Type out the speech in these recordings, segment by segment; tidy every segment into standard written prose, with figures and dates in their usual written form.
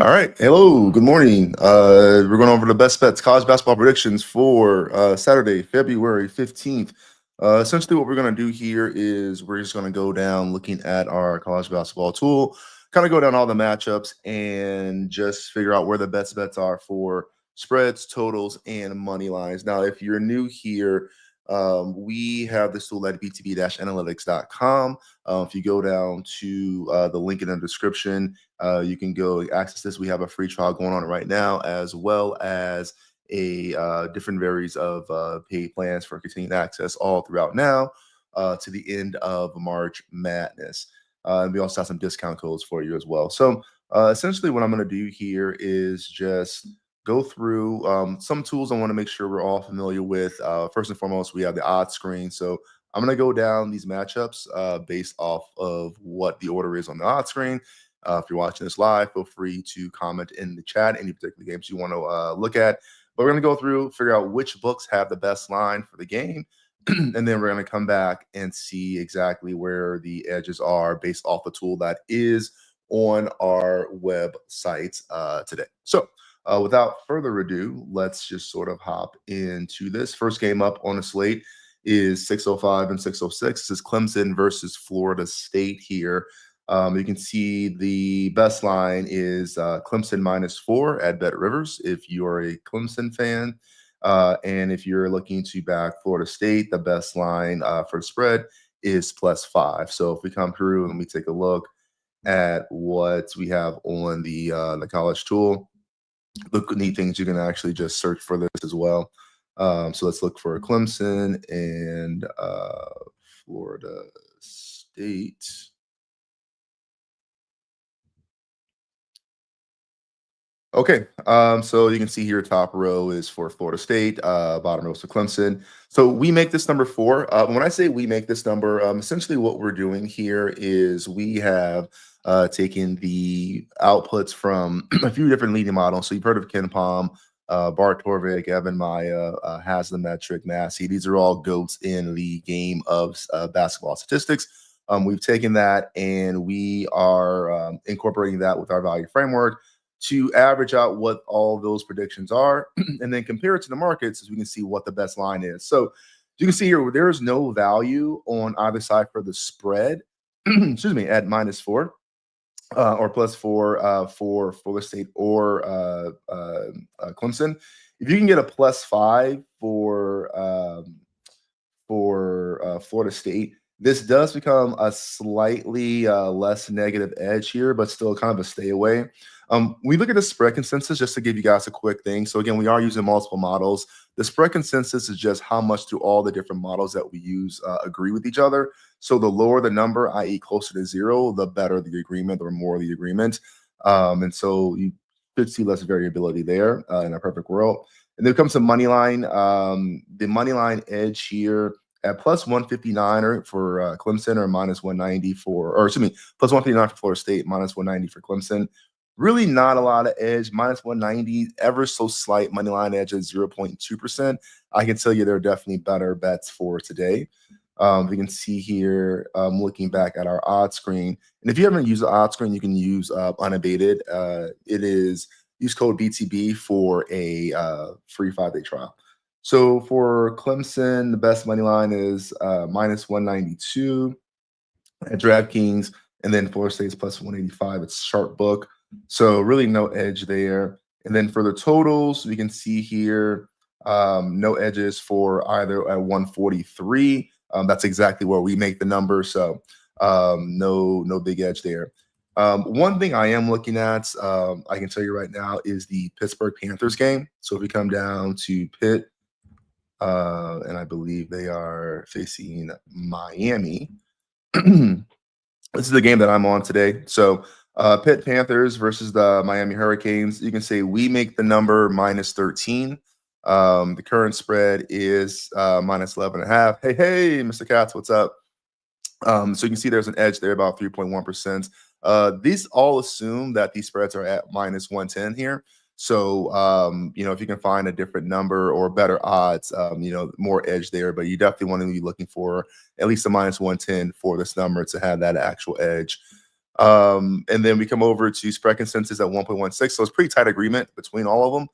All right. Hello. Good morning. We're going over the best bets college basketball predictions for Saturday, February 15th. Essentially, what we're going to do here is we're just going to go down looking at our college basketball tool, kind of go down all the matchups and just figure out where the best bets are for spreads, totals, and money lines. Now, if you're new here, we have this tool at btb-analytics.com. If you go down to the link in the description, you can go access this. We have a free trial going on right now, as well as a different varies of paid plans for continued access all throughout now to the end of March Madness. And we also have some discount codes for you as well. So essentially what I'm going to do here is just go through some tools I want to make sure we're all familiar with. First and foremost, we have the odds screen. So I'm going to go down these matchups based off of what the order is on the odds screen. If you're watching this live, feel free to comment in the chat any particular games you want to look at. But we're going to go through, figure out which books have the best line for the game. And then we're going to come back and see exactly where the edges are based off the tool that is on our website today. So without further ado, let's just sort of hop into this. First game up on the slate is 6:05 and 6:06. This is Clemson versus Florida State here. You can see the best line is Clemson -4 at BetRivers if you are a Clemson fan. And if you're looking to back Florida State, the best line for the spread is +5. So if we come through and we take a look at what we have on the college tool, the neat things you can actually just search for this as well. So let's look for Clemson and Florida State. Okay, so you can see here, top row is for Florida State, bottom row is for Clemson. So we make this number 4. When I say we make this number, essentially what we're doing here is we have taken the outputs from a few different leading models. So you've heard of KenPom, Bart Torvik, Evan Maya, Haslametric, Massey. These are all goats in the game of basketball statistics. We've taken that and we are incorporating that with our value framework to average out what all those predictions are and then compare it to the markets so we can see what the best line is. So you can see here, there is no value on either side for the spread, excuse me, at -4 or +4 for Florida State or Clemson. If you can get a +5 for Florida State, this does become a slightly less negative edge here, but still kind of a stay away. We look at the spread consensus just to give you guys a quick thing. So again, we are using multiple models. The spread consensus is just how much do all the different models that we use agree with each other. So the lower the number, i.e. closer to 0, the better the agreement or more the agreement. And so you should see less variability there in a perfect world. And then comes the money line. The money line edge here at +159 for Clemson or -190 for, or excuse me, +159 for Florida State, -190 for Clemson. Really not a lot of edge, -190, ever so slight money line edge at 0.2%. I can tell you there are definitely better bets for today. We can see here, looking back at our odds screen. And if you haven't used the odds screen, you can use unabated. It is, use code BTB for a free 5-day trial. So for Clemson, the best money line is -192 at DraftKings, and then Florida State's +185 at Sharpbook. So really no edge there. And then for the totals, we can see here no edges for either at 143. That's exactly where we make the number. So no big edge there. One thing I am looking at, I can tell you right now, is the Pittsburgh Panthers game. So if we come down to Pitt, and I believe they are facing Miami. This is the game that I'm on today. So Pitt Panthers versus the Miami Hurricanes. You can say we make the number -13. The current spread is -11.5. Hey, Mr. Katz, what's up? So you can see there's an edge there, about 3.1%. These all assume that these spreads are at -110 here. So, if you can find a different number or better odds, more edge there, but you definitely want to be looking for at least a -110 for this number to have that actual edge. And then we come over to spread consensus at 1.16. So it's pretty tight agreement between all of them.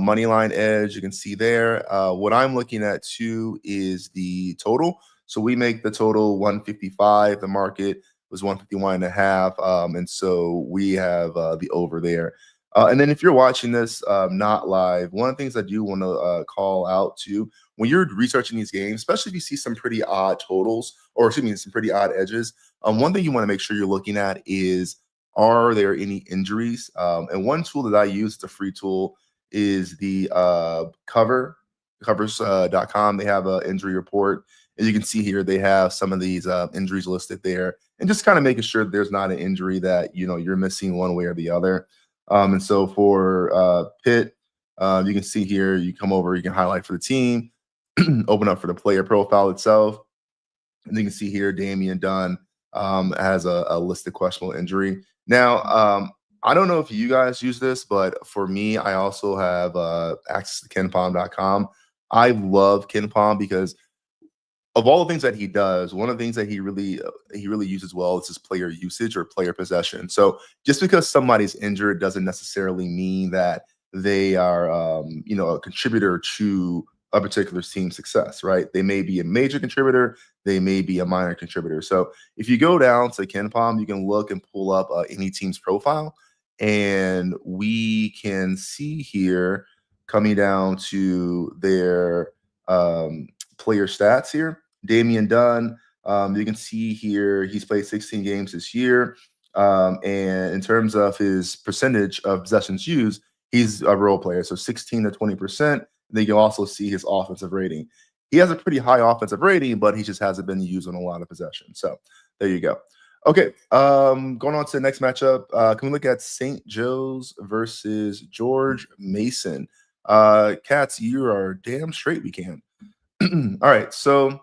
Money line edge, you can see there. What I'm looking at too is the total. So we make the total 155. The market was 151 and a half. And so we have the over there. And then if you're watching this not live, one of the things I do want to call out to when you're researching these games, especially if you see some pretty odd totals or excuse me, some pretty odd edges, one thing you want to make sure you're looking at is are there any injuries? And one tool that I use, it's a free tool, is the covers.com. They have an injury report. As you can see here, they have some of these injuries listed there, and just kind of making sure that there's not an injury that you're missing one way or the other. And so for Pitt, you can see here, you come over, you can highlight for the team, open up for the player profile itself, and you can see here Damian Dunn has a listed questionable injury. Now, I don't know if you guys use this, but for me, I also have access to KenPom.com. I love KenPom because of all the things that he does, one of the things that he really uses well is his player usage or player possession. So just because somebody's injured doesn't necessarily mean that they are a contributor to a particular team's success, right? They may be a major contributor, they may be a minor contributor. So if you go down to KenPom, you can look and pull up any team's profile, and we can see here coming down to their player stats here. Damian Dunn, you can see here he's played 16 games this year. And in terms of his percentage of possessions used, he's a role player, so 16 to 20%. Then you also see his offensive rating. He has a pretty high offensive rating, but he just hasn't been used on a lot of possessions. So there you go. Okay, going on to the next matchup. Can we look at St. Joe's versus George Mason? Cats, you are damn straight we can. All right, so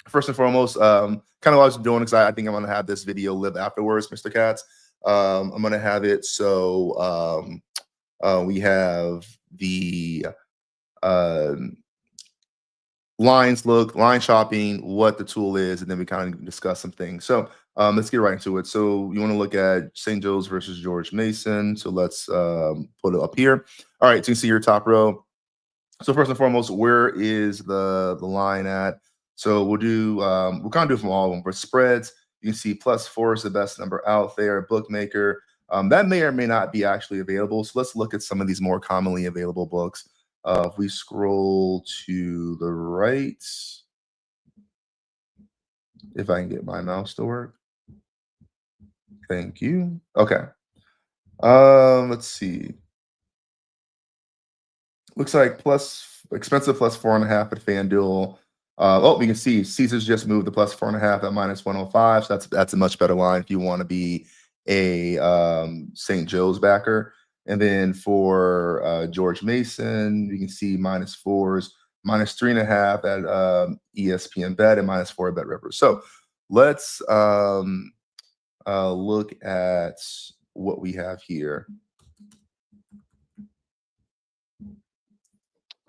first and foremost, kind of what I was doing because I think I'm going to have this video live afterwards, Mr. Katz. I'm going to have it so we have the line shopping, what the tool is, and then we kind of discuss some things. So let's get right into it. So you want to look at St. Joe's versus George Mason. So let's put it up here. All right, so you can see your top row. So first and foremost, where is the line at? So we'll kind of do from all of them. For spreads, you can see +4 is the best number out there. Bookmaker, that may or may not be actually available. So let's look at some of these more commonly available books. If we scroll to the right, if I can get my mouse to work. Thank you. Okay. Let's see. Looks like expensive +4.5 at FanDuel. We can see Caesars just moved the +4.5 at -105. So that's a much better line if you want to be a St. Joe's backer. And then for George Mason, you can see -4s, -3.5 at ESPN Bet, and -4 at Bet Rivers. So let's look at what we have here.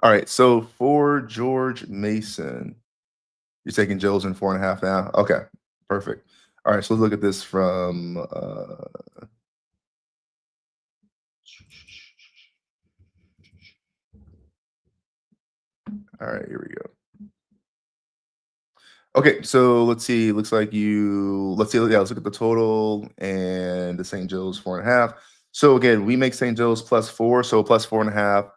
All right, so for George Mason, you're taking Joe's in 4.5 now? Okay, perfect. All right, so let's look at this from all right, here we go. Okay, so let's see. Looks like let's look at the total and the St. Joe's 4.5. So again, we make St. Joe's +4, so +4.5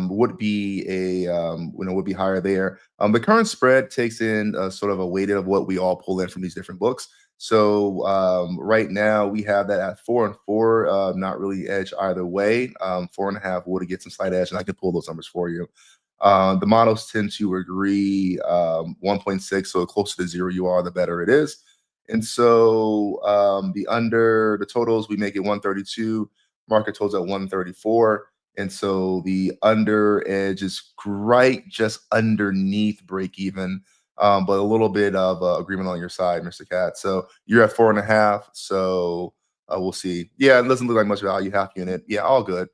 would be would be higher there. The current spread takes in sort of a weighted of what we all pull in from these different books. So right now we have that at 4 and 4, not really edge either way. 4.5 would get some slight edge, and I can pull those numbers for you. The models tend to agree 1.6, so the closer to 0 you are, the better it is. And so the totals, we make it 132, market totals at 134. And so the under edge is right just underneath break even, but a little bit of agreement on your side, Mr. Cat. So you're at 4.5. So we'll see. Yeah, it doesn't look like much value, half unit. Yeah, all good.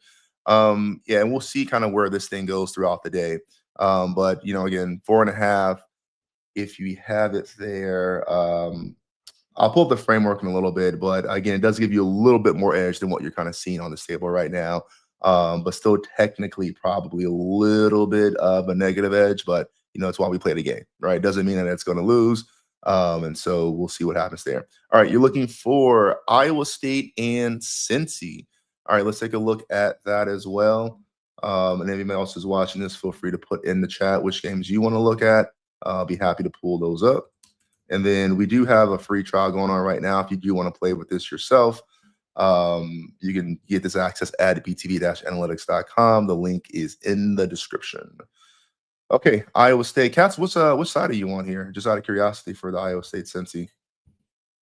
Yeah, and we'll see kind of where this thing goes throughout the day. But again, 4.5, if you have it there, I'll pull up the framework in a little bit, but again, it does give you a little bit more edge than what you're kind of seeing on this table right now. But still technically probably a little bit of a negative edge, but it's why we play the game, right? Doesn't mean that it's going to lose. And so we'll see what happens there. All right, you're looking for Iowa State and Cincy. All right, let's take a look at that as well. And anybody else is watching this, feel free to put in the chat which games you want to look at. I'll be happy to pull those up. And then we do have a free trial going on right now. If you do want to play with this yourself, you can get this access at btv-analytics.com. The link is in the description. Okay, Iowa State. Cats, which side are you on here? Just out of curiosity for the Iowa State Cincy.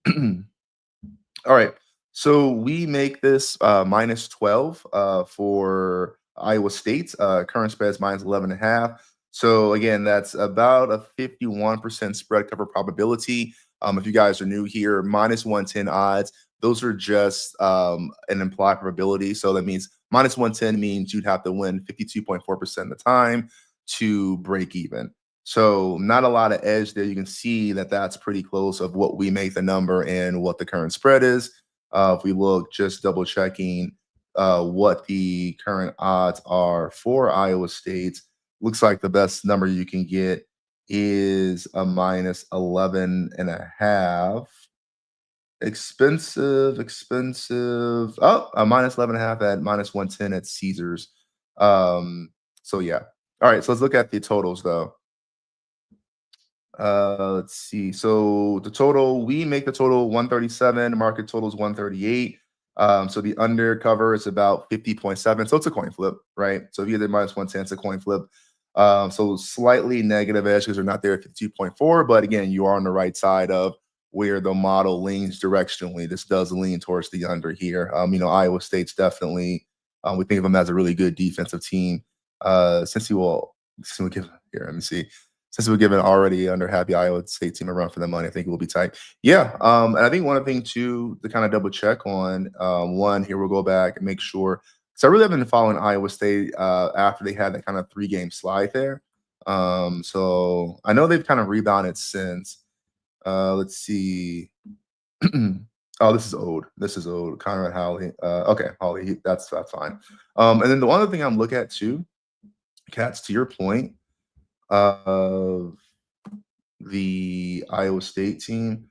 All right, so we make this minus 12 for Iowa State. Current spread is minus 11.5. So again, that's about a 51% spread cover probability. If you guys are new here, minus 110 odds. Those are just an implied probability. So that means minus 110 means you'd have to win 52.4% of the time to break even. So not a lot of edge there. You can see that that's pretty close of what we make the number and what the current spread is. If we look, just double checking what the current odds are for Iowa State. Looks like the best number you can get is a minus 11.5. Expensive. Oh, a minus 11.5 at minus 110 at Caesars. So yeah. All right, so let's look at the totals though. Let's see. So the total, we make the total 137, market total is 138. So the undercover is about 50.7. So it's a coin flip, right? So if you get the minus 110, it's a coin flip. So slightly negative edge because they're not there at 52.4, but again, you are on the right side of where the model leans directionally. This does lean towards the under here. Iowa State's definitely, we think of them as a really good defensive team. Since we give here, let me see. Since we're giving already under happy Iowa State team a run for the money, I think it will be tight. Yeah. And I think one thing too to kind of double check on, one, here we'll go back and make sure. So I really have been following Iowa State after they had that kind of 3-game slide there. So I know they've kind of rebounded since. Let's see. Oh, this is old. Conrad Hawley. Okay, Hawley. That's fine. And then the one other thing I'm looking at too, Cats, to your point of the Iowa State team,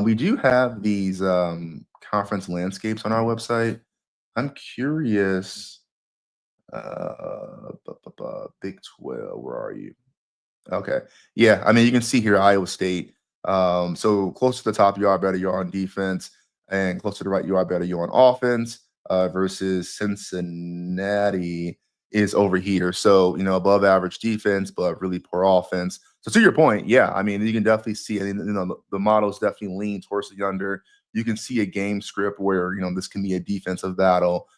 we do have these conference landscapes on our website. I'm curious. Big 12, where are you? Okay. Yeah, I mean, you can see here Iowa State. So close to the top, you are better, you're on defense, and close to the right, you are better, you're on offense, versus Cincinnati is overheater. So, above average defense, but really poor offense. So to your point, yeah, I mean, you can definitely see, and the models definitely lean towards the under. You can see a game script where, this can be a defensive battle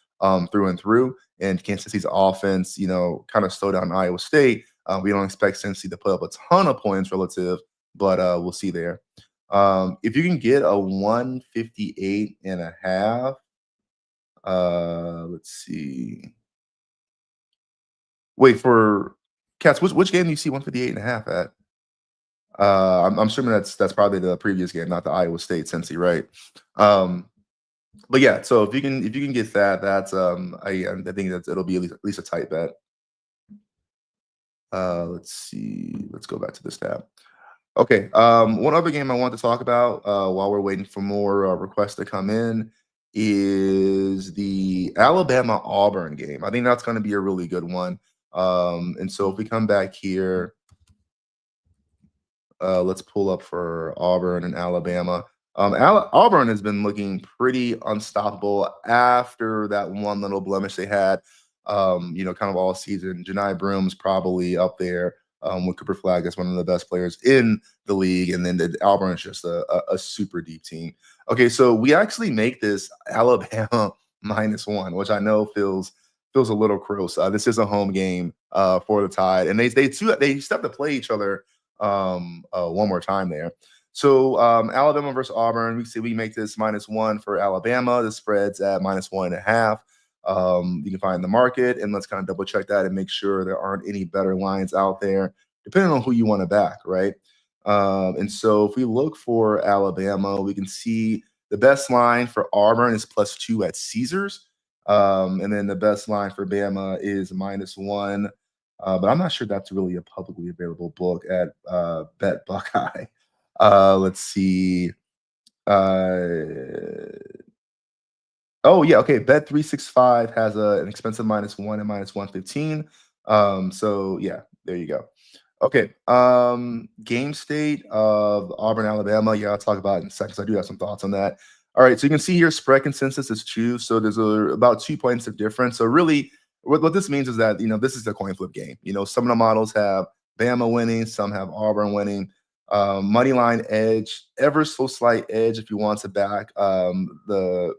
through and through. And Kansas City's offense, kind of slow down Iowa State. We don't expect Cincy to put up a ton of points relative, but we'll see there. If you can get a 158.5, let's see. Wait for Cats. Which game do you see 158.5 at? I'm assuming that's probably the previous game, not the Iowa State Cincy, right? But yeah, so if you can get that, that's I think it'll be at least a tight bet. Let's see. Let's go back to this tab. Okay. One other game I want to talk about while we're waiting for more requests to come in is the Alabama-Auburn game. I think that's going to be a really good one. And so if we come back here, let's pull up for Auburn and Alabama. Auburn has been looking pretty unstoppable after that one little blemish they had, kind of all season. Janai Broom's probably up there with Cooper Flagg as one of the best players in the league. And then Auburn is just a super deep team. Okay, so we actually make this Alabama -1, which I know feels a little gross. This is a home game for the Tide, and they still have to play each other one more time there. So Alabama versus Auburn, we make this -1 for Alabama. The spread's at -1.5. You can find the market, and let's kind of double check that and make sure there aren't any better lines out there, depending on who you want to back, right? And so if we look for Alabama, we can see the best line for Auburn is +2 at Caesars. And then the best line for Bama is -1. But I'm not sure that's really a publicly available book at Bet Buckeye. Let's see. Uh, oh yeah, okay. Bet 365 has an expensive -1 and -115. So yeah, there you go. Okay. Game state of Auburn, Alabama. Yeah, I'll talk about it in seconds. I do have some thoughts on that. All right. So you can see here spread consensus is true. So there's about 2 points of difference. So really, what this means is that this is a coin flip game. Some of the models have Bama winning, some have Auburn winning. Money line edge, ever so slight edge if you want to back the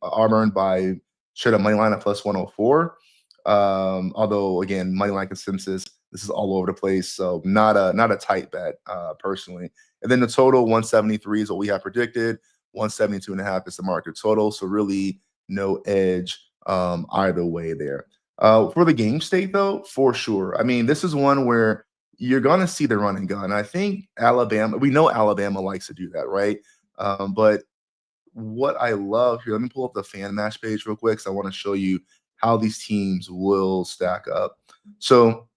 Auburn by straight up money line at +104. Although again, money line consensus, this is all over the place, so not a tight bet personally. And then the total 173 is what we have predicted. 172.5 is the market total, so really no edge either way there. For the game state though, for sure. I mean, this is one where you're going to see the run and gun. I think Alabama, we know Alabama likes to do that, right? But what I love here, let me pull up the fan match page real quick, because I want to show you how these teams will stack up. So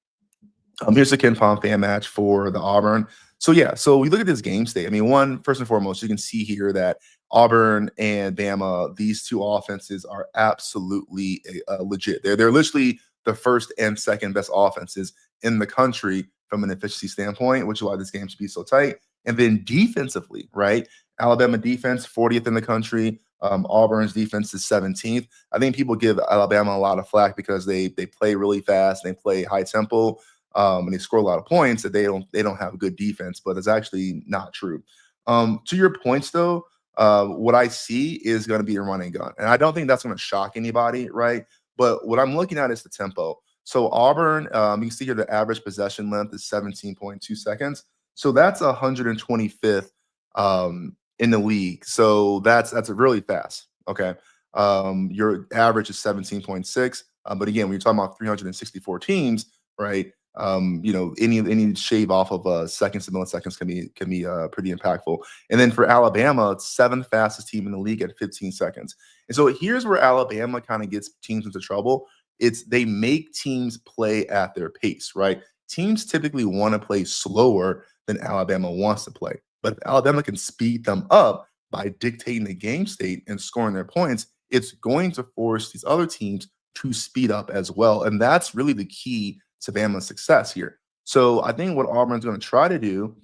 here's the KenPom fan match for the Auburn. So yeah, so we look at this game state. I mean, first and foremost, you can see here that Auburn and Bama, these two offenses are absolutely legit. They're literally the first and second best offenses in the country from an efficiency standpoint, which is why this game should be so tight. And then defensively, right? Alabama defense, 40th in the country. Auburn's defense is 17th. I think people give Alabama a lot of flack because they play really fast, they play high tempo, and they score a lot of points. That they don't have good defense, but it's actually not true. To your points though, what I see is going to be a running gun, and I don't think that's going to shock anybody, right? But what I'm looking at is the tempo. So Auburn, you can see here the average possession length is 17.2 seconds. So that's 125th in the league. So that's really fast. Okay. Your average is 17.6. But again, when you're talking about 364 teams, right? Any shave off of seconds to milliseconds can be pretty impactful. And then for Alabama, it's seventh fastest team in the league at 15 seconds. And so here's where Alabama kind of gets teams into trouble. It's they make teams play at their pace, right? Teams typically want to play slower than Alabama wants to play. But if Alabama can speed them up by dictating the game state and scoring their points, it's going to force these other teams to speed up as well. And that's really the key to Bama's success here. So I think what Auburn's going to try to do,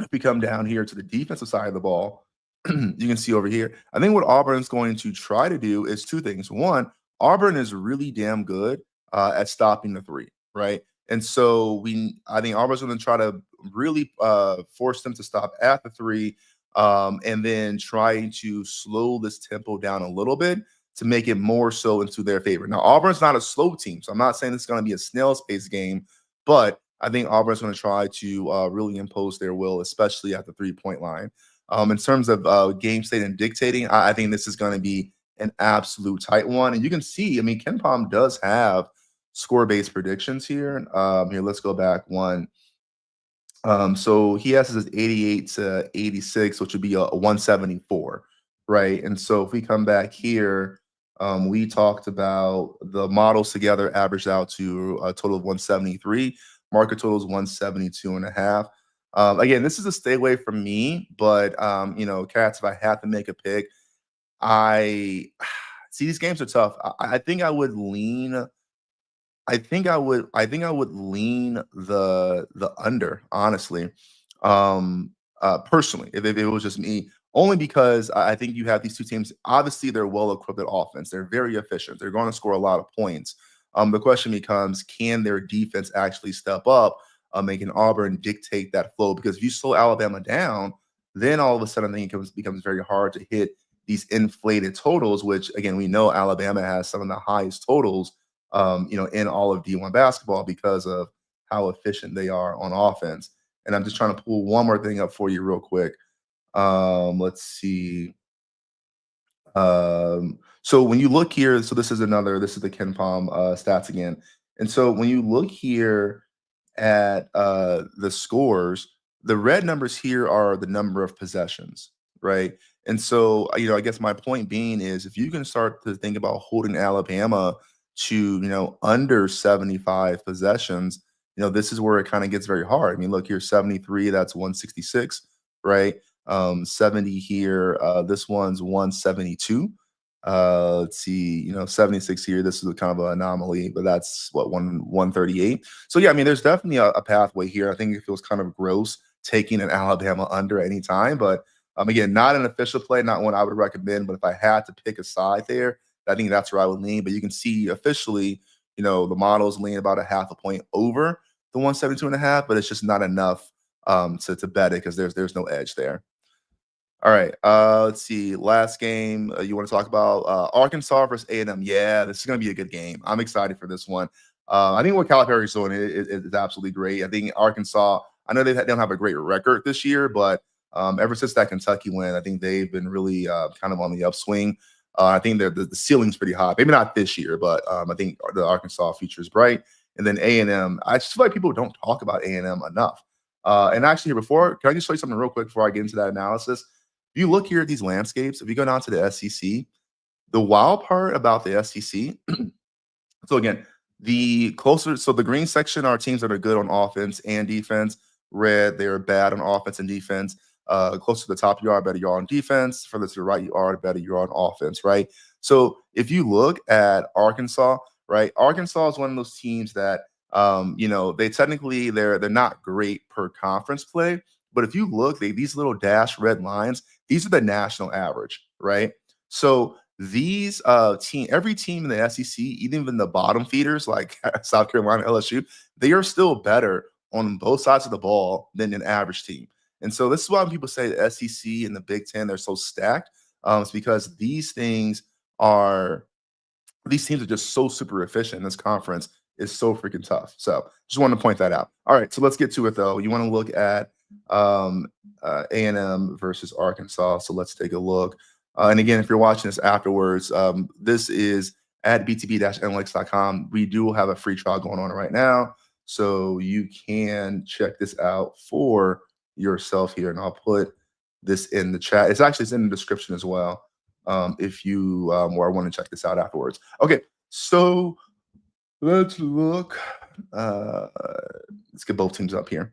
if we come down here to the defensive side of the ball, you can see over here, I think what Auburn's going to try to do is two things. One, Auburn is really damn good at stopping the three, right? And so I think Auburn's going to try to really force them to stop at the three, and then trying to slow this tempo down a little bit to make it more so into their favor. Now, Auburn's not a slow team, so I'm not saying it's going to be a snail's pace game, but I think Auburn's going to try to really impose their will, especially at the 3-point line. In terms of game state and dictating, I think this is going to be an absolute tight one. And you can see, I mean, KenPom does have score-based predictions here. Here, let's go back one. So he has this 88 to 86, which would be a 174, right? And so if we come back here, we talked about the models together averaged out to a total of 173. Market total is 172.5. Again, this is a stay away from me, but Cats, if I have to make a pick, I see these games are tough. I think I would lean. I think I would lean the under, honestly. Personally, if it was just me, only because I think you have these two teams. Obviously, they're well equipped at offense. They're very efficient. They're going to score a lot of points. The question becomes, can their defense actually step up, making Auburn dictate that flow? Because if you slow Alabama down, then all of a sudden, I think it becomes very hard to hit these inflated totals, which again, we know Alabama has some of the highest totals in all of D1 basketball because of how efficient they are on offense. And I'm just trying to pull one more thing up for you real quick. Let's see. So when you look here, so this is the KenPom stats again. And so when you look here at the scores, the red numbers here are the number of possessions, right? And so, I guess my point being is if you can start to think about holding Alabama to, under 75 possessions, this is where it kind of gets very hard. I mean, look here, 73, that's 166, right? 70 here, this one's 172. Let's see, 76 here. This is a kind of an anomaly, but that's what 138. So yeah, I mean, there's definitely a pathway here. I think it feels kind of gross taking an Alabama under any time, but again, not an official play, not one I would recommend. But if I had to pick a side there, I think that's where I would lean. But you can see officially, the models lean about a half a point over the 172.5, but it's just not enough to bet it because there's no edge there. All right. Let's see. Last game you want to talk about Arkansas versus A&M. Yeah, this is going to be a good game. I'm excited for this one. I think what Calipari's doing is absolutely great. I think Arkansas. I know they don't have a great record this year, but ever since that Kentucky win, I think they've been really kind of on the upswing. I think the ceiling's pretty high. Maybe not this year, but I think the Arkansas future is bright. And then A&M. I just feel like people don't talk about A&M enough. And actually, can I just show you something real quick before I get into that analysis? If you look here at these landscapes, if you go down to the SEC, the wild part about the SEC, so again, the green section are teams that are good on offense and defense. Red, they're bad on offense and defense. Closer to the top you are, better you are on defense. Further to the right you are, the better you're on offense, right? So if you look at Arkansas, right, Arkansas is one of those teams that, they're not great per conference play. But if you look, these little dashed red lines, these are the national average, right? So these every team in the SEC, even the bottom feeders like South Carolina, LSU, they are still better on both sides of the ball than an average team. And so this is why when people say the SEC and the Big Ten, they're so stacked. It's because these teams are just so super efficient. This conference is so freaking tough. So just wanted to point that out. All right, so let's get to it though. You want to look at A&M versus Arkansas. So let's take a look. And again, if you're watching this afterwards, this is at btb-analytics.com. We do have a free trial going on right now. So you can check this out for yourself here. And I'll put this in the chat. It's in the description as well. If you want to check this out afterwards. Okay, so let's look. Let's get both teams up here.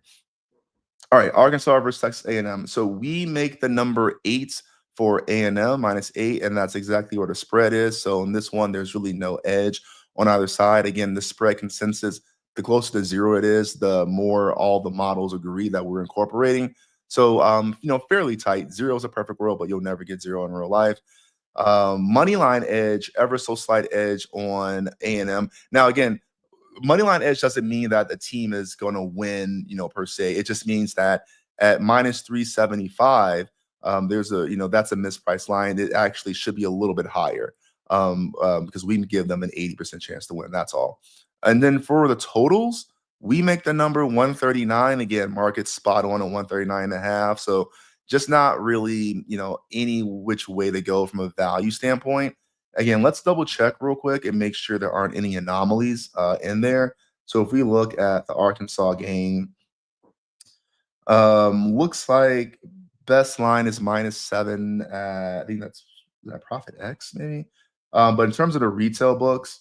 All right, Arkansas versus Texas A&M. So we make the number 8 for A&M, -8, and that's exactly where the spread is. So in this one, there's really no edge on either side. Again, the spread consensus, the closer to 0 it is, the more all the models agree that we're incorporating. So, fairly tight. 0 is a perfect world, but you'll never get 0 in real life. Money line edge, ever so slight edge on A&M. Now, again, money line edge doesn't mean that the team is going to win, per se. It just means that at -375, there's that's a mispriced line. It actually should be a little bit higher because we can give them an 80% chance to win. That's all. And then for the totals, we make the number 139. Again, market spot on at 139.5. So just not really, any which way to go from a value standpoint. Again, let's double check real quick and make sure there aren't any anomalies in there. So if we look at the Arkansas game, looks like best line is -7. I think that's Profit X maybe. But in terms of the retail books,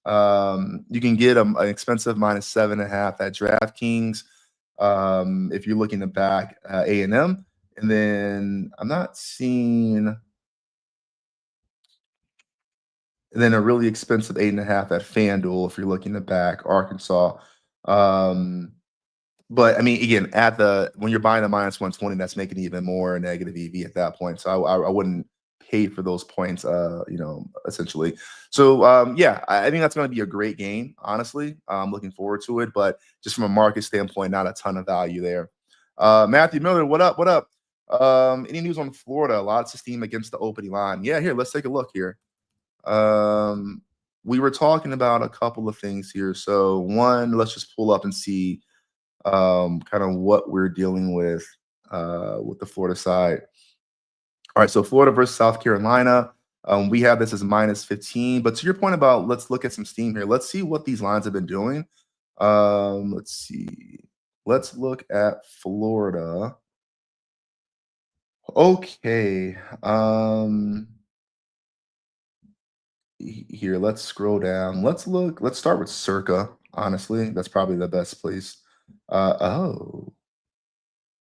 you can get an expensive -7.5 at DraftKings. If you're looking to back A&M, and then I'm not seeing. And then a really expensive 8.5 at FanDuel if you're looking to back Arkansas. But I mean, again, when you're buying a -120, that's making even more negative EV at that point. So I wouldn't pay for those points, essentially. So yeah, I think that's going to be a great game. Honestly, I'm looking forward to it. But just from a market standpoint, not a ton of value there. Matthew Miller, what up? What up? Any news on Florida? Lots of steam against the opening line. Yeah, here, let's take a look here. We were talking about a couple of things here. So one, let's just pull up and see kind of what we're dealing with the Florida side. All right, so Florida versus South Carolina. We have this as -15. But to your point about let's look at some steam here. Let's see what these lines have been doing. Let's see. Let's look at Florida. Okay. Here, let's scroll down. Let's start with Circa, honestly. That's probably the best place. Oh,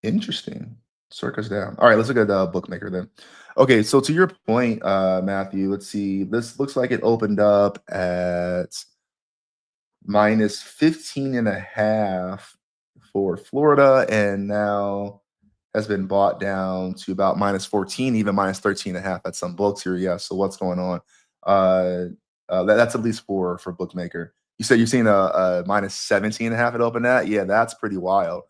interesting. Circa's down. All right, let's look at Bookmaker then. Okay, so to your point, Matthew, let's see. This looks like it opened up at minus 15 and a half for Florida, and now has been bought down to about minus 14, even minus 13 and a half at some books here. Yeah. So what's going on? Uh, that's at least for Bookmaker. You said you're seeing a minus 17 and a half at open at? Yeah, that's pretty wild.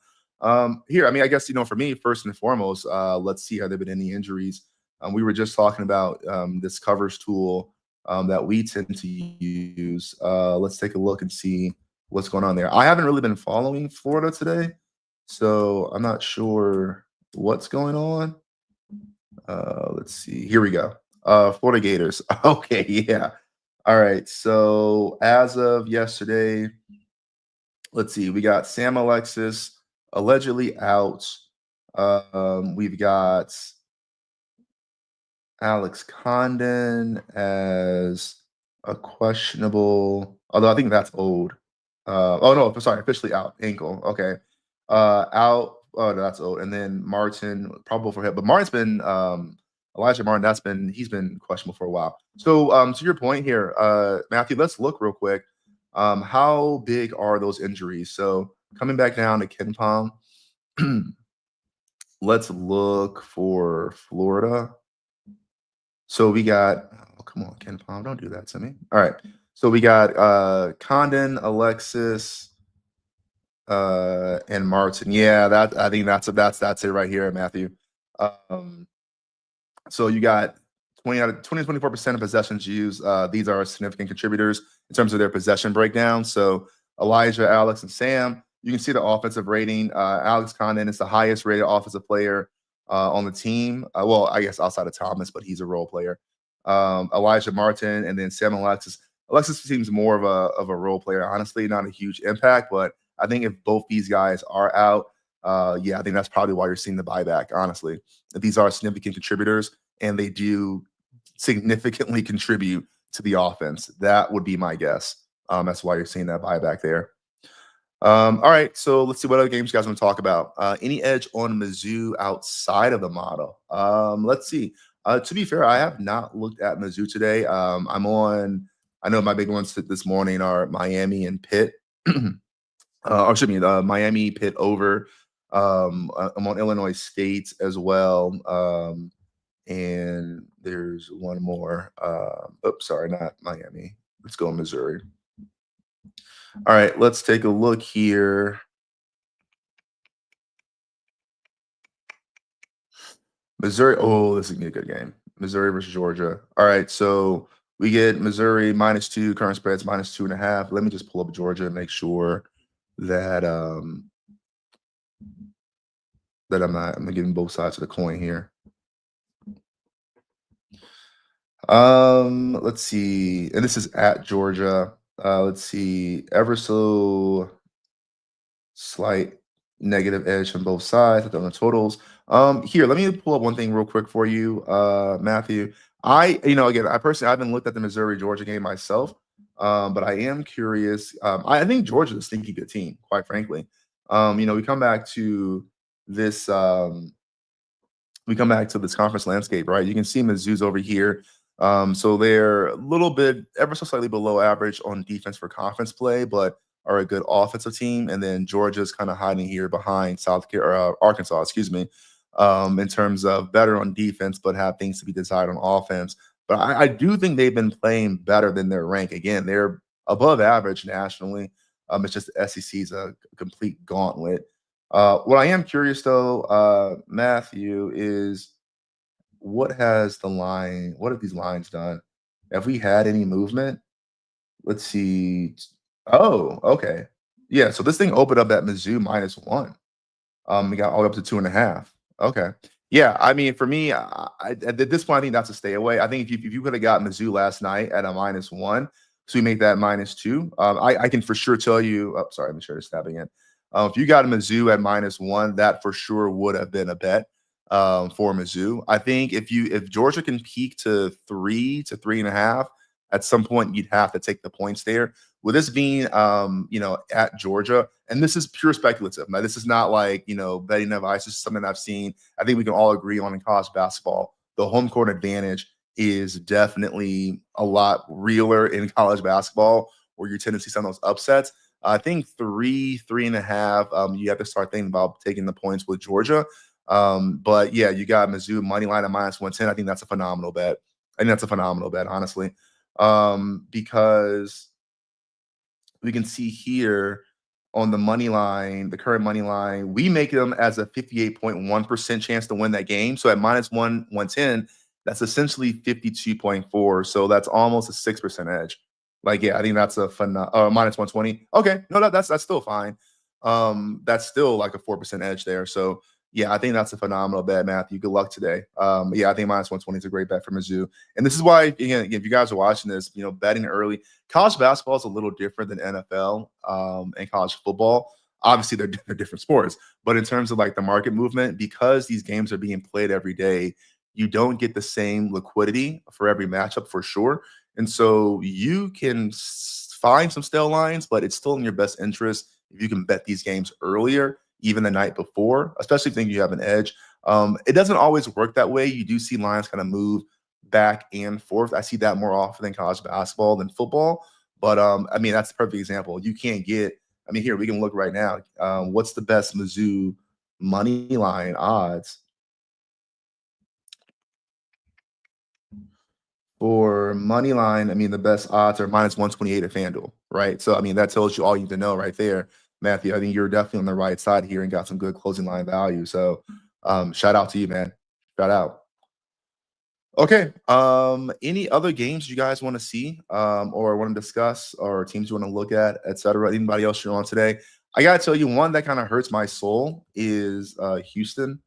Here, I mean, I guess, for me, first and foremost, let's see, have there been any injuries? We were just talking about this covers tool that we tend to use. Let's take a look and see what's going on there. I haven't really been following Florida today, so I'm not sure what's going on. Let's see. Here we go. Florida Gators. Okay, yeah. All right. So as of yesterday, let's see. We got Sam Alexis allegedly out. We've got Alex Condon as a questionable, although I think that's old. Oh no, sorry, officially out, ankle. Okay. Out. Oh, no, that's old. And then Martin, probable for hip, but Martin's been Elijah Martin. He's been questionable for a while. So to your point here, Matthew, let's look real quick. How big are those injuries? So coming back down to KenPom, let's look for Florida. So we got, oh, come on, KenPom, don't do that to me. All right. So we got Condon, Alexis, and Martin. Yeah, that I think that's it right here, Matthew. So you got 20 out of 20 to 24% of possessions used. These are significant contributors in terms of their possession breakdown. So Elijah, Alex, and Sam, you can see the offensive rating. Alex Condon is the highest rated offensive player on the team. Well, I guess outside of Thomas, but he's a role player. Elijah Martin, and then Sam Alexis. Alexis seems more of a role player, honestly, not a huge impact. But I think if both these guys are out, yeah, I think that's probably why you're seeing the buyback, honestly. These are significant contributors, and they do significantly contribute to the offense. That would be my guess. That's why you're seeing that buyback there. All right, so let's see what other games you guys want to talk about. Any edge on Mizzou outside of the model? Let's see. To be fair, I have not looked at Mizzou today. I'm on. I know my big ones this morning are Miami and Pitt. Or excuse me, Miami, Pitt over. I'm on Illinois State as well. And there's one more. Oops, sorry, not Miami. Let's go Missouri. All right, let's take a look here. Missouri. Oh, this is gonna be a good game. Missouri versus Georgia. All right, so we get Missouri -2, current spreads -2.5. Let me just pull up Georgia and make sure that that I'm getting both sides of the coin here. Let's see, and this is at Georgia. Let's see, ever so slight negative edge on both sides on the totals. Here, let me pull up one thing real quick for you, Matthew. Again, I personally I haven't looked at the Missouri Georgia game myself, but I am curious. I think Georgia's a stinky good team, quite frankly. We come back to this. We come back to this conference landscape, right? You can see Mizzou's over here. So they're a little bit, ever so slightly below average on defense for conference play, but are a good offensive team. And then Georgia's kind of hiding here behind Arkansas, excuse me, in terms of better on defense, but have things to be desired on offense. But I do think they've been playing better than their rank. Again, they're above average nationally. It's just the SEC's a complete gauntlet. What I am curious though, Matthew, is what have these lines done? Have we had any movement? Let's see. Oh, okay. Yeah, so this thing opened up at Mizzou -1. We got all the way up to 2.5. Okay. Yeah, I mean, for me, at this point, I think that's a stay away. I think if you could have got Mizzou last night at a -1, so we make that -2. I can for sure tell you. Oh, sorry, let me share this tab again. If you got Mizzou at -1, that for sure would have been a bet for Mizzou. I think if Georgia can peak to 3 to 3.5, at some point you'd have to take the points there. With this being at Georgia, and this is pure speculative. Now, this is not like betting advice. This is something I've seen. I think we can all agree on in college basketball. The home court advantage is definitely a lot realer in college basketball, where you tend to see some of those upsets. I think 3.5. You have to start thinking about taking the points with Georgia. But yeah, you got Mizzou money line at -110. I think that's a phenomenal bet. I think that's a phenomenal bet, honestly, because we can see here on the money line, the current money line, we make them as a 58.1% chance to win that game. So at -110, that's essentially 52.4. So that's almost a 6% edge. Like, yeah, I think that's a fun -120. Okay, no, that's still fine. That's still like a 4% edge there. So yeah, I think that's a phenomenal bet, Matthew. Good luck today. Yeah, I think -120 is a great bet for Mizzou. And this is why, again, if you guys are watching this, betting early, college basketball is a little different than NFL and college football. Obviously, they're different sports, but in terms of like the market movement, because these games are being played every day, you don't get the same liquidity for every matchup for sure. And so you can find some stale lines, but it's still in your best interest if you can bet these games earlier, even the night before, especially if you think you have an edge. It doesn't always work that way. You do see lines kind of move back and forth. I see that more often in college basketball than football. But I mean, that's a perfect example. You can't get, I mean, here we can look right now. What's the best Mizzou money line odds? For money line, I mean, the best odds are -128 at FanDuel, right? So, I mean, that tells you all you need to know right there, Matthew. I think you're definitely on the right side here and got some good closing line value. So, shout out to you, man. Shout out. Okay. Any other games you guys want to see or want to discuss or teams you want to look at, et cetera? Anybody else you're on today? I gotta tell you, one that kind of hurts my soul is Houston.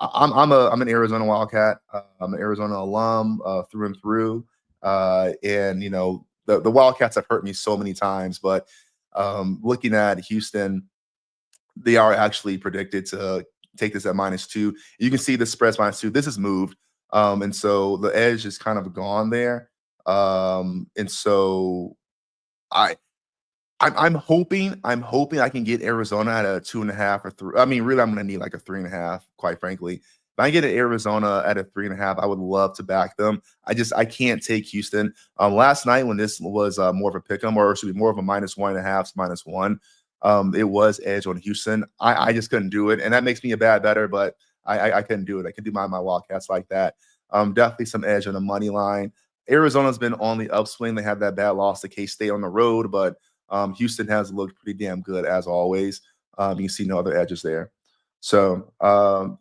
I'm an Arizona Wildcat. I'm an Arizona alum through and through. And the Wildcats have hurt me so many times, but looking at Houston, they are actually predicted to take this at -2. You can see the spread's -2. This is moved. And so the edge is kind of gone there. And so I I'm hoping I can get Arizona at a 2.5 or 3. I mean, really, I'm gonna need like a 3.5, quite frankly. If I get Arizona at a 3.5, I would love to back them. I can't take Houston. Last night when this was more of a pick 'em, or it should be more of a -1.5, -1. It was edge on Houston. I just couldn't do it, and that makes me a bad better, but I couldn't do it. I could do my Wildcats like that. Definitely some edge on the money line. Arizona's been on the upswing. They had that bad loss to K-State on the road, but Houston has looked pretty damn good as always. You can see no other edges there. So,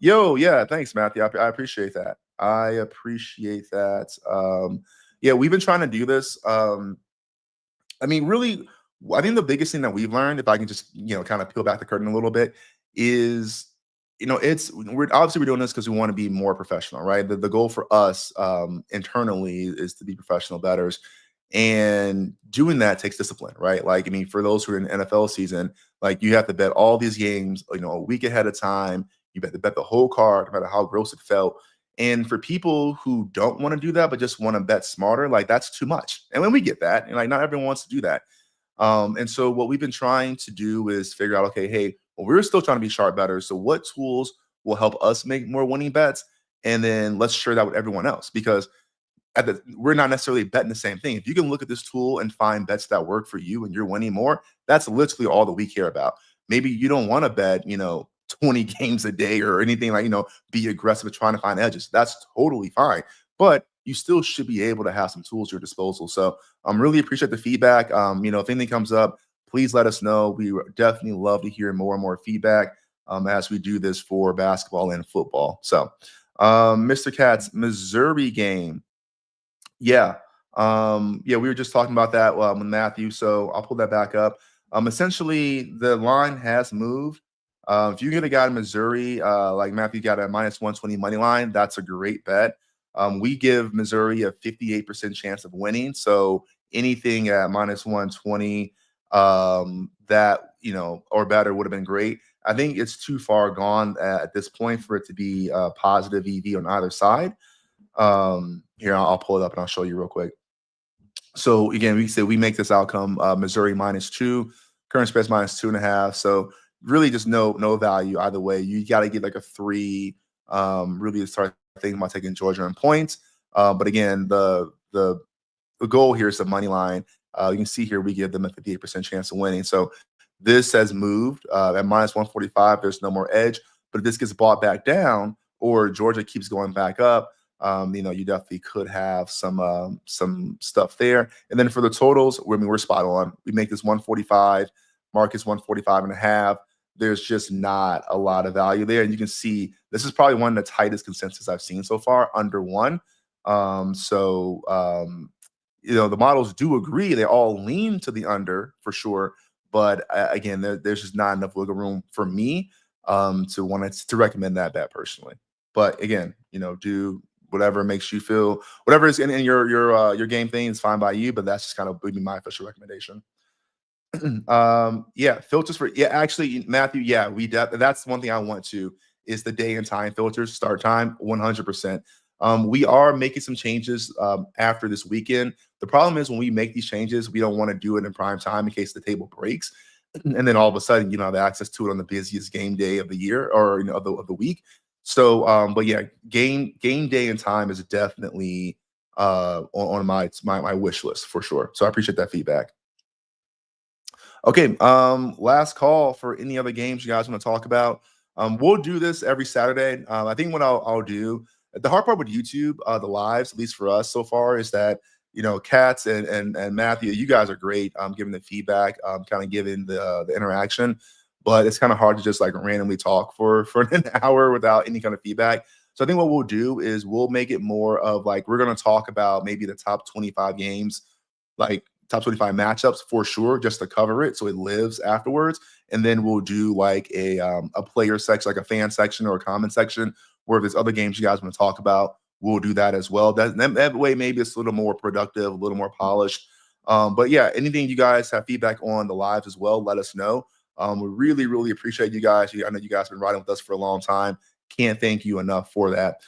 yeah, thanks, Matthew. I appreciate that. I appreciate that. Yeah, we've been trying to do this. I mean, really, I think the biggest thing that we've learned, if I can just kind of peel back the curtain a little bit, is we're doing this because we want to be more professional, right? The goal for us internally is to be professional bettors, and doing that takes discipline, right? Like, I mean, for those who are in the NFL season, like you have to bet all these games, a week ahead of time. You have to bet the whole card, no matter how gross it felt. And for people who don't want to do that, but just want to bet smarter, like that's too much. And when we get that, and like not everyone wants to do that. And so what we've been trying to do is figure out, okay, hey, well, we're still trying to be sharp bettors. So what tools will help us make more winning bets? And then let's share that with everyone else, because we're not necessarily betting the same thing. If you can look at this tool and find bets that work for you and you're winning more, that's literally all that we care about. Maybe you don't want to bet, 20 games a day or anything like, be aggressive at trying to find edges. That's totally fine. But you still should be able to have some tools at your disposal. So really appreciate the feedback. If anything comes up, please let us know. We definitely love to hear more and more feedback as we do this for basketball and football. So Mr. Katz, Missouri game. Yeah. Yeah, we were just talking about that with Matthew, so I'll pull that back up. Essentially, the line has moved. If you get a guy in Missouri, like Matthew got a -120 money line, that's a great bet. We give Missouri a 58% chance of winning. So anything at -120, that or better would have been great. I think it's too far gone at this point for it to be positive EV on either side. Here, I'll pull it up and I'll show you real quick. So again, we said we make this outcome Missouri -2, current spread's -2.5. So really just no value either way. You got to get like a 3. Really to start thinking about taking Georgia in points. But again, the goal here is the money line. You can see here we give them a 58% chance of winning. So this has moved at -145. There's no more edge. But if this gets bought back down or Georgia keeps going back up, you definitely could have some stuff there. And then for the totals, we're spot on. We make this 145, market's 145.5. There's just not a lot of value there. And you can see this is probably one of the tightest consensus I've seen so far, under 1. The models do agree. They all lean to the under for sure. But again, there's just not enough wiggle room for me to want to recommend that bet personally. But again, do whatever makes you feel, whatever is in your game thing is fine by you. But that's just kind of would be my official recommendation. Filters for actually, Matthew, that's one thing I want to is the day and time filters, start time 100%. We are making some changes after this weekend. The problem is when we make these changes, we don't want to do it in prime time in case the table breaks, and then all of a sudden you don't have access to it on the busiest game day of the year or of the week. So, but yeah, game day and time is definitely on my wish list for sure. So I appreciate that feedback. Okay, last call for any other games you guys want to talk about. We'll do this every Saturday. I think what I'll do, the hard part with YouTube, the lives, at least for us so far, is that Katz and Matthew, you guys are great giving the feedback, kind of giving the interaction, but it's kind of hard to just like randomly talk for an hour without any kind of feedback. So I think what we'll do is we'll make it more of like we're going to talk about maybe the top 25 games, like top 25 matchups for sure, just to cover it so it lives afterwards. And then we'll do like a player section, like a fan section or a comment section, where if there's other games you guys want to talk about, we'll do that as well. That way, maybe it's a little more productive, a little more polished. But yeah, anything you guys have feedback on the lives as well, let us know. We really, really appreciate you guys. I know you guys have been riding with us for a long time. Can't thank you enough for that.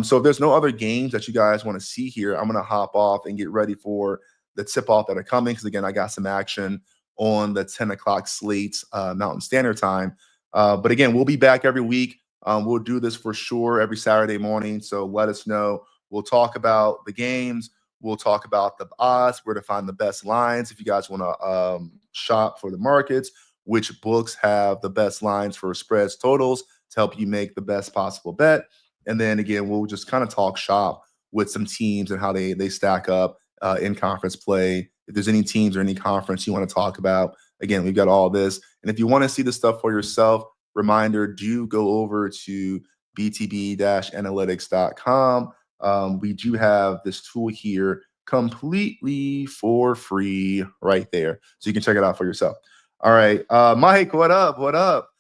So if there's no other games that you guys want to see here, I'm going to hop off and get ready for the tip-off that are coming. Because again, I got some action on the 10 o'clock slates Mountain Standard Time. But again, we'll be back every week. We'll do this for sure every Saturday morning. So let us know. We'll talk about the games. We'll talk about the odds, where to find the best lines. If you guys want to shop for the markets, which books have the best lines for spreads, totals to help you make the best possible bet. And then again, we'll just kind of talk shop with some teams and how they stack up in conference play. If there's any teams or any conference you want to talk about, again, we've got all this. And if you want to see the stuff for yourself, reminder, do go over to btb-analytics.com. We do have this tool here completely for free right there. So you can check it out for yourself. All right. Mike, what up? What up?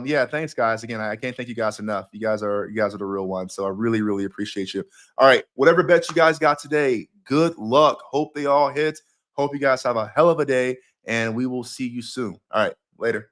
Yeah, thanks, guys. Again, I can't thank you guys enough. You guys are the real ones. So I really, really appreciate you. All right. Whatever bets you guys got today, good luck. Hope they all hit. Hope you guys have a hell of a day, and we will see you soon. All right. Later.